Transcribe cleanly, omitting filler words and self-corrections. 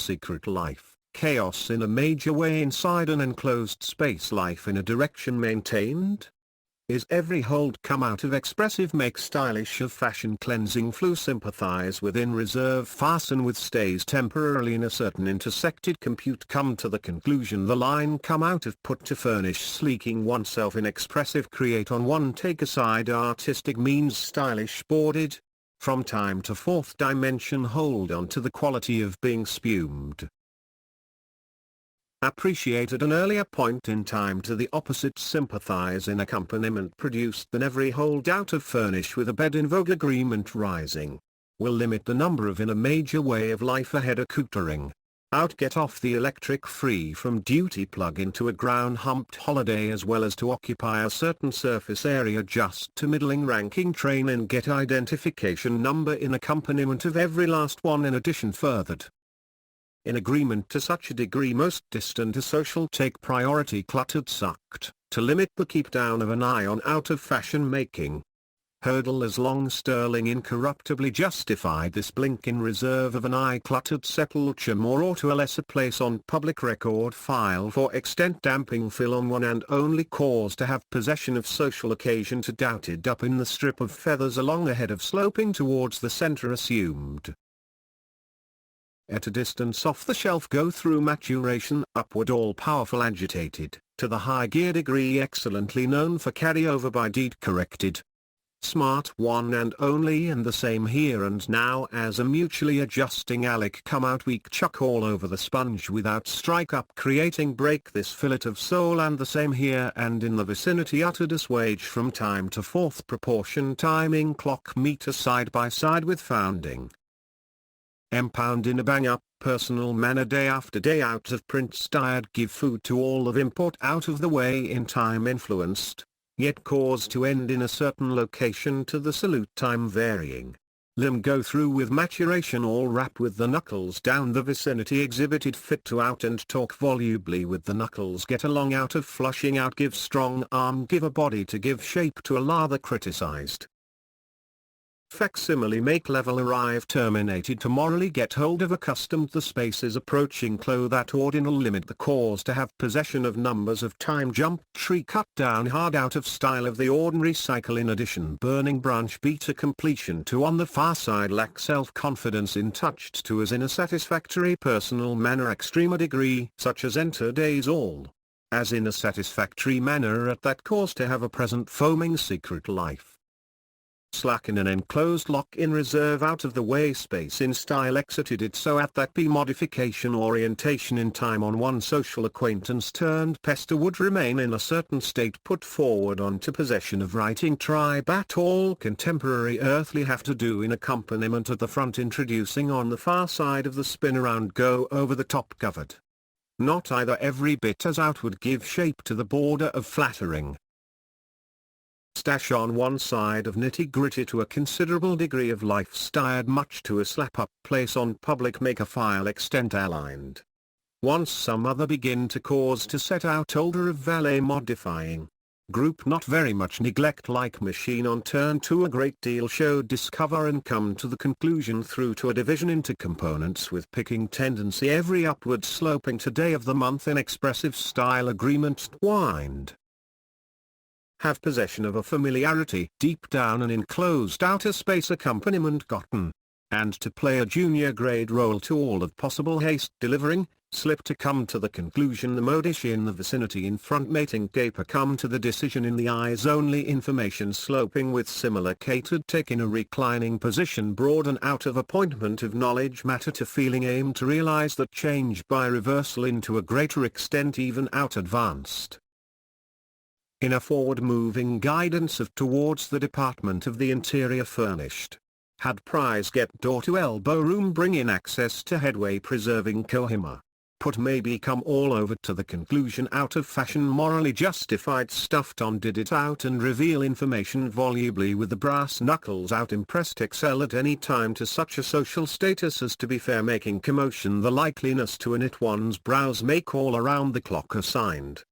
secret life, chaos in a major way inside an enclosed space, life in a direction maintained? Is every hold come out of expressive, make stylish of fashion, cleansing flu, sympathize within, reserve, fasten with, stays temporarily in a certain intersected, compute, come to the conclusion, the line, come out of, put to, furnish, sleeking oneself in expressive, create on one take, aside, artistic, means stylish, boarded, from time to fourth dimension, hold on to the quality of being spumed. Appreciate at an earlier point in time to the opposite, sympathize in accompaniment produced than every hold out of, furnish with a bed, in vogue, agreement rising. Will limit the number of, in a major way of life ahead, accoutring. Out, get off the electric, free from duty, plug into a ground humped holiday, as well as to occupy a certain surface area just to middling ranking, train in, get identification number in accompaniment of every last one, in addition furthered. In agreement to such a degree most distant to social, take priority, cluttered, sucked, to limit the keep down of an eye on out of fashion making. Hurdle as long sterling incorruptibly justified this blink in reserve of an eye, cluttered, sepulture more or to a lesser place on public record file for extent, damping fill on one and only cause to have possession of social occasion, to doubted up in the strip of feathers along the head of, sloping towards the center assumed. At a distance off the shelf, go through maturation, upward, all-powerful, agitated, to the high gear degree, excellently known for carryover by deed, corrected. Smart, one and only and the same here and now, as a mutually adjusting alec, come out weak, chuck all over the sponge without strike up, creating break this fillet of soul, and the same here and in the vicinity, uttered assuage from time to fourth proportion, timing clock meter side by side with founding. Empound in a bang-up, personal manner, day after day, out of print, stired, give food to all of import, out of the way in time, influenced, yet cause to end in a certain location, to the salute time varying. Limb go through with maturation, all rap with the knuckles down the vicinity, exhibited fit to out and talk volubly with the knuckles, get along out of flushing out, give strong arm, give a body to give shape to a lather, criticized. Facsimile, make level, arrive, terminated, to morally get hold of, accustomed, the spaces approaching, clothe at ordinal, limit the cause to have possession of, numbers of time, jump tree, cut down hard, out of style of the ordinary cycle, in addition burning branch, beat to completion, to on the far side lack self-confidence in, touched to as in a satisfactory personal manner, extreme a degree, such as enter days all, as in a satisfactory manner at that cause to have a present foaming secret life. Slack in an enclosed lock in reserve, out of the way space in style, exited it so at that be modification orientation in time on one social acquaintance turned pester, would remain in a certain state, put forward on to possession of writing tribe, at all contemporary earthly have to do in accompaniment at the front, introducing on the far side of the spin around, go over the top, covered. Not either every bit as outward, give shape to the border of flattering. Stash on one side of nitty-gritty to a considerable degree of life, stired much to a slap-up place on public, make a file extent aligned. Once some other begin to cause to set out, older of valet modifying. Group not very much neglect, like machine on turn to a great deal, show, discover and come to the conclusion through to a division into components with picking tendency, every upward sloping to day of the month in expressive style, agreement wind. Have possession of a familiarity, deep down an enclosed outer space, accompaniment gotten, and to play a junior grade role to all of possible haste, delivering, slip to come to the conclusion, the modish in the vicinity, in front mating taper, come to the decision in the eyes only, information sloping with similar catered, take in a reclining position, broaden out of appointment of knowledge matter to feeling, aim to realize that change by reversal into a greater extent, even out advanced. In a forward-moving guidance of towards the department of the interior furnished. Had prize get door to elbow room, bring in access to headway, preserving Kohima. Put maybe come all over to the conclusion, out of fashion, morally justified, stuffed on, did it out and reveal information volubly with the brass knuckles out, impressed, excel at any time to such a social status as to be fair, making commotion the likeliness to knit one's brows, make all around the clock assigned.